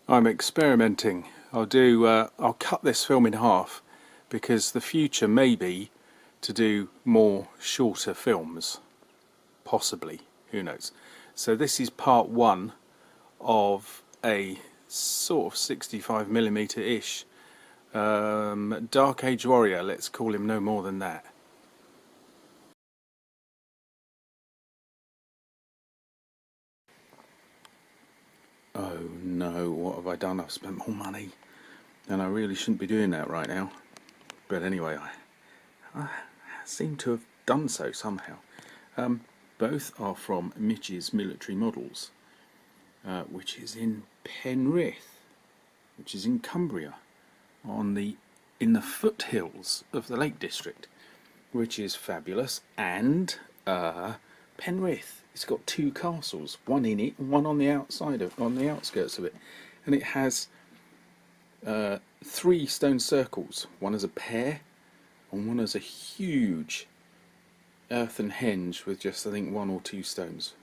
I'm experimenting. I'll cut this film in half because the future may be to do more shorter films, possibly, who knows. So this is part one of a sort of 65mm-ish Dark Age Warrior, let's call him no more than that. Oh no, what have I done? I've spent more money and I really shouldn't be doing that right now. But anyway, I seem to have done so somehow. Both are from Mitch's Military Models, which is in Penrith, which is in Cumbria, in the foothills of the Lake District, which is fabulous. And Penrith, it's got two castles, one in it and one on the outskirts of it, and it has 3 stone circles, one as a pair and one as a huge earthen henge with just I think 1 or 2 stones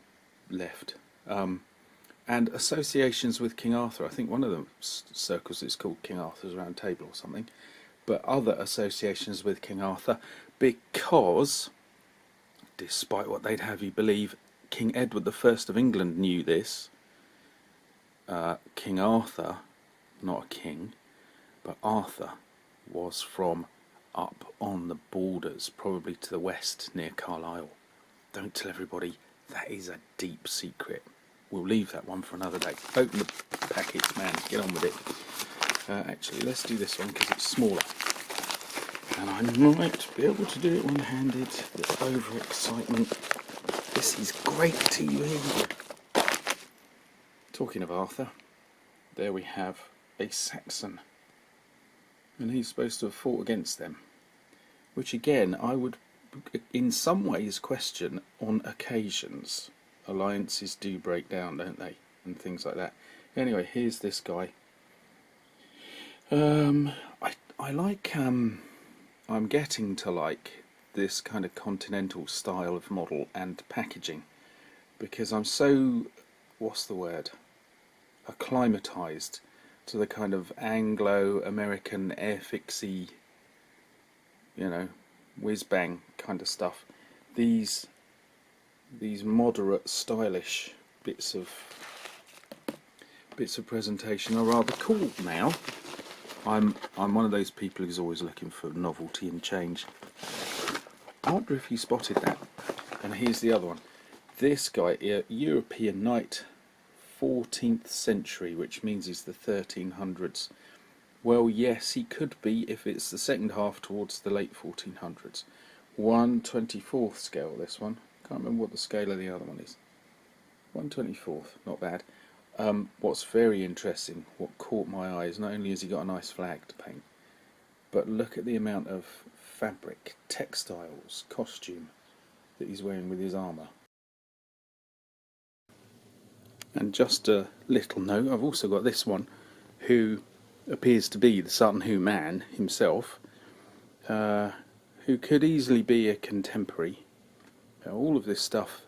left, and associations with King Arthur. I think one of the circles is called King Arthur's Round Table or something, but other associations with King Arthur because, despite what they'd have you believe, King Edward I of England knew this. King Arthur, not a king, but Arthur was from up on the borders, probably to the west near Carlisle. Don't tell everybody, that is a deep secret. We'll leave that one for another day. Open the packets, man, get on with it. Actually, let's do this one because it's smaller. And I might be able to do it one-handed. The overexcitement. This is great TV. Talking of Arthur, there we have a Saxon. And he's supposed to have fought against them. Which again, I would in some ways question on occasions. Alliances do break down, don't they? And things like that. Anyway, here's this guy. I like, I'm getting to like this kind of continental style of model and packaging because I'm so, what's the word, acclimatized to the kind of Anglo-American airfixy, you know, whiz-bang kind of stuff. These moderate, stylish bits of presentation are rather cool now. I'm one of those people who's always looking for novelty and change. I wonder if you spotted that. And here's the other one. This guy, European knight, 14th century, which means he's the 1300s. Well, yes, he could be if it's the second half towards the late 1400s. 1/24th scale, this one. Can't remember what the scale of the other one is. 1/24th, not bad. What's very interesting, what caught my eye, is not only has he got a nice flag to paint, but look at the amount of fabric, textiles, costume that he's wearing with his armour. And just a little note, I've also got this one, who appears to be the Sutton Hoo man himself, who could easily be a contemporary. All of this stuff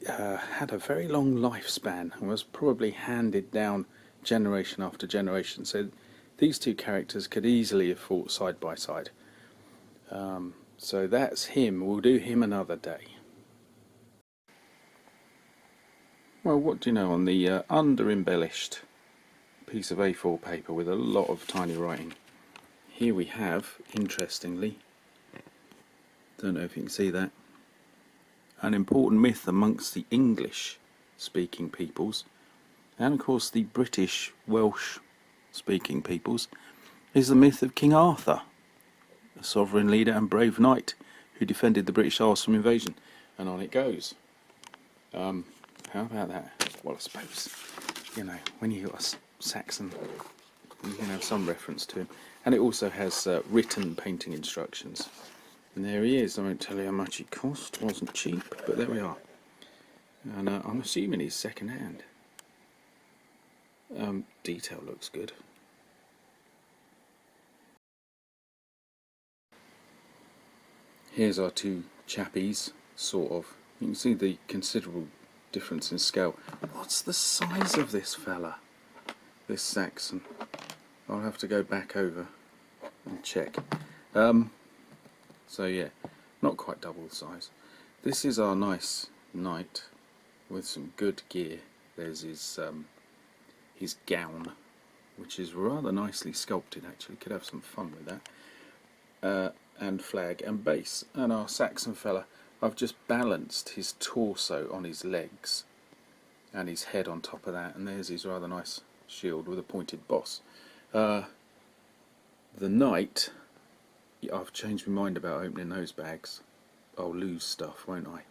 had a very long lifespan and was probably handed down generation after generation. So these two characters could easily have fought side by side. So that's him. We'll do him another day. Well, what do you know, on the under-embellished piece of A4 paper with a lot of tiny writing, here we have, interestingly, don't know if you can see that, an important myth amongst the English-speaking peoples, and of course the British, Welsh-speaking peoples, is the myth of King Arthur, a sovereign leader and brave knight who defended the British Isles from invasion. And on it goes. How about that? Well, I suppose, you know, when you've got a Saxon, you can have some reference to him. And it also has written painting instructions. And there he is. I won't tell you how much it cost. It wasn't cheap, but there we are. And I'm assuming he's second hand. Detail looks good. Here's our two chappies, sort of. You can see the considerable difference in scale. What's the size of this fella? this Saxon. I'll have to go back over and check. So yeah, not quite double the size. This is our nice knight with some good gear. There's his gown, which is rather nicely sculpted actually, could have some fun with that. And flag and base. And our Saxon fella, I've just balanced his torso on his legs and his head on top of that, and there's his rather nice shield with a pointed boss. The knight, I've changed my mind about opening those bags. I'll lose stuff, won't I?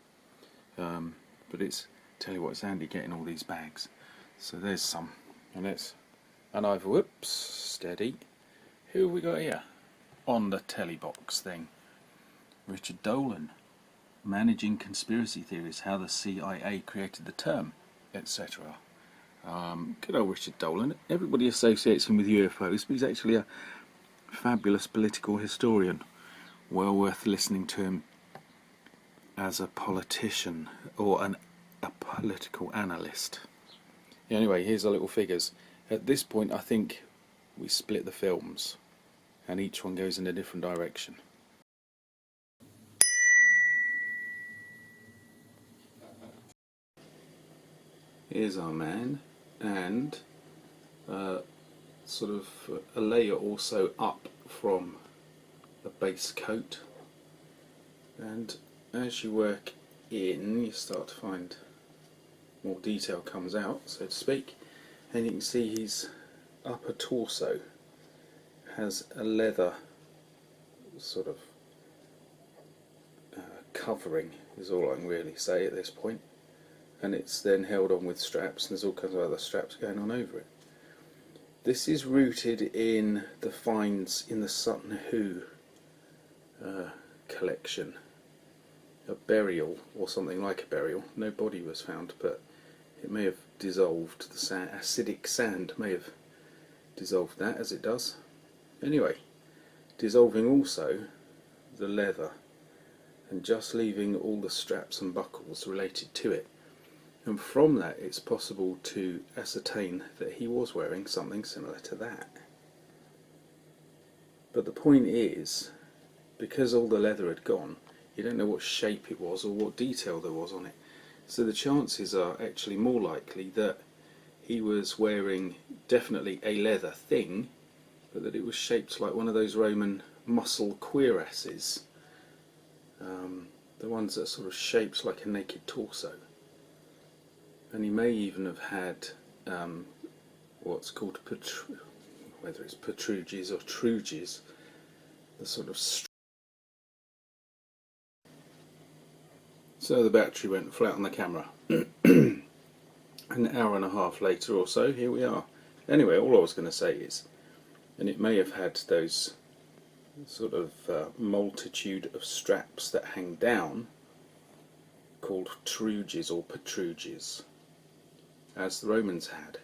But tell you what, it's handy getting all these bags. So there's some, and I've, whoops, steady. Who have we got here? On the telly box thing, Richard Dolan, managing conspiracy theories, how the CIA created the term, etc. Good old Richard Dolan. Everybody associates him with UFOs, but he's actually a fabulous political historian. Well worth listening to him as a politician or a political analyst. Anyway, here's our little figures. At this point I think we split the films and each one goes in a different direction. Here's our man, and sort of a layer also up from the base coat, and as you work in you start to find more detail comes out, so to speak, and you can see his upper torso has a leather sort of covering, is all I can really say at this point, and it's then held on with straps, and there's all kinds of other straps going on over it. This is rooted in the finds in the Sutton Hoo collection, a burial or something like a burial. No body was found, but it may have dissolved, the sand, acidic sand may have dissolved that, as it does. Anyway, dissolving also the leather and just leaving all the straps and buckles related to it. And from that it's possible to ascertain that he was wearing something similar to that. But the point is, because all the leather had gone, you don't know what shape it was or what detail there was on it. So the chances are actually more likely that he was wearing definitely a leather thing, but that it was shaped like one of those Roman muscle cuirasses, the ones that are sort of shaped like a naked torso. And he may even have had what's called whether it's patrouilles or truges, the sort of so the battery went flat on the camera. An hour and a half later or so, here we are. Anyway, all I was going to say is, and it may have had those sort of multitude of straps that hang down, called truges or patrouilles, as the Romans had.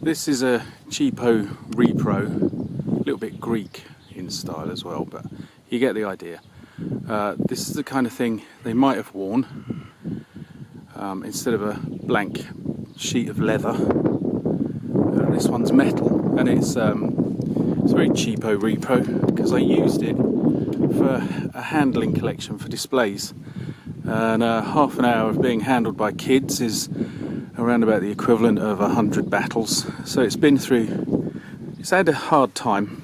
This is a cheapo repro, a little bit Greek in style as well, but you get the idea. This is the kind of thing they might have worn instead of a blank sheet of leather. This one's metal, and it's a very cheapo repro because I used it for a handling collection for displays, and half an hour of being handled by kids is around about the equivalent of 100 battles. So it's had a hard time.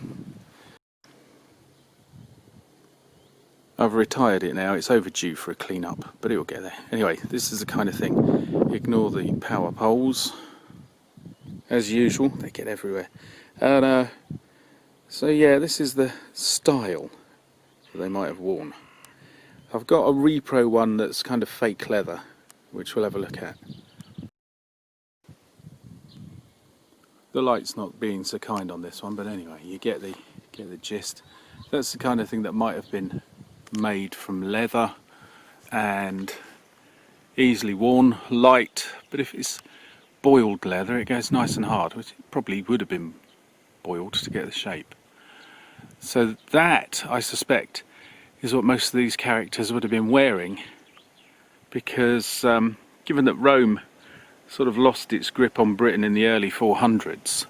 I've retired it now, it's overdue for a clean up, but it'll get there. Anyway, this is the kind of thing. Ignore the power poles. As usual, they get everywhere. And so yeah, this is the style that they might have worn. I've got a repro one that's kind of fake leather, which we'll have a look at. The light's not being so kind on this one, but anyway, you get the gist. That's the kind of thing that might have been made from leather and easily worn, light, but if it's boiled leather it goes nice and hard, which it probably would have been boiled to get the shape. So that, I suspect, is what most of these characters would have been wearing, because given that Rome sort of lost its grip on Britain in the early 400s.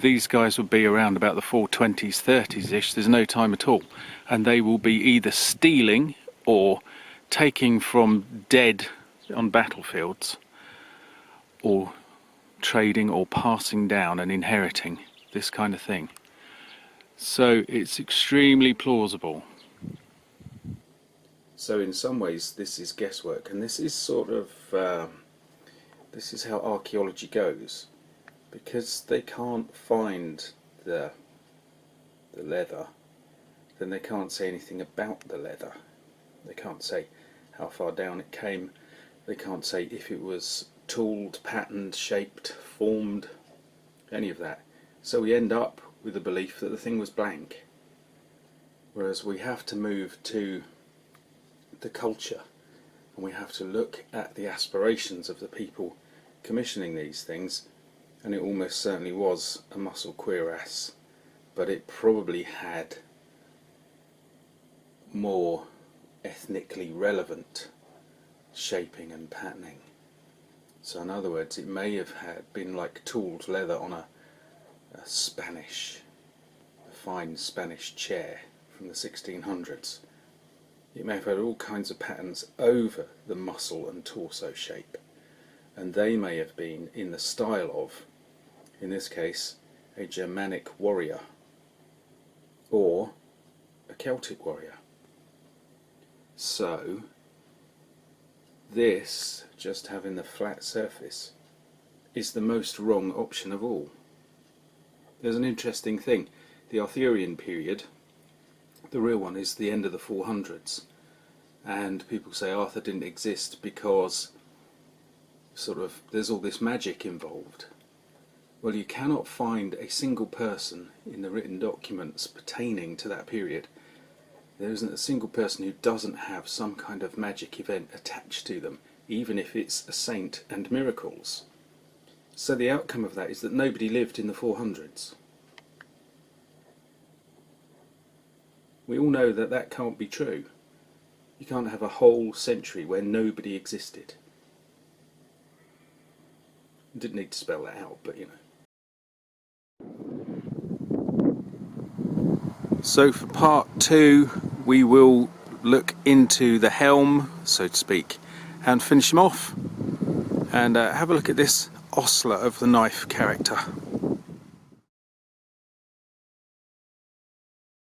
These guys will be around about the 420s, 30s-ish, there's no time at all. And they will be either stealing or taking from dead on battlefields, or trading or passing down and inheriting, this kind of thing. So it's extremely plausible. So in some ways this is guesswork, and this is sort of, this is how archaeology goes. Because they can't find the leather, then they can't say anything about the leather. They can't say how far down it came. They can't say if it was tooled, patterned, shaped, formed, any of that. So we end up with the belief that the thing was blank. Whereas we have to move to the culture, and we have to look at the aspirations of the people commissioning these things. And it almost certainly was a muscle cuirass, but it probably had more ethnically relevant shaping and patterning. So in other words, it may have been like tooled leather on a fine Spanish chair from the 1600s. It may have had all kinds of patterns over the muscle and torso shape, and they may have been in the style of, in this case, a Germanic warrior or a Celtic warrior. So this, just having the flat surface, is the most wrong option of all. There's an interesting thing. The Arthurian period, the real one, is the end of the 400s, and people say Arthur didn't exist because sort of there's all this magic involved. Well, you cannot find a single person in the written documents pertaining to that period. There isn't a single person who doesn't have some kind of magic event attached to them, even if it's a saint and miracles. So the outcome of that is that nobody lived in the 400s. We all know that that can't be true. You can't have a whole century where nobody existed. I didn't need to spell that out, but you know. So for part 2 we will look into the helm, so to speak, and finish him off, and have a look at this ostler of the knife character.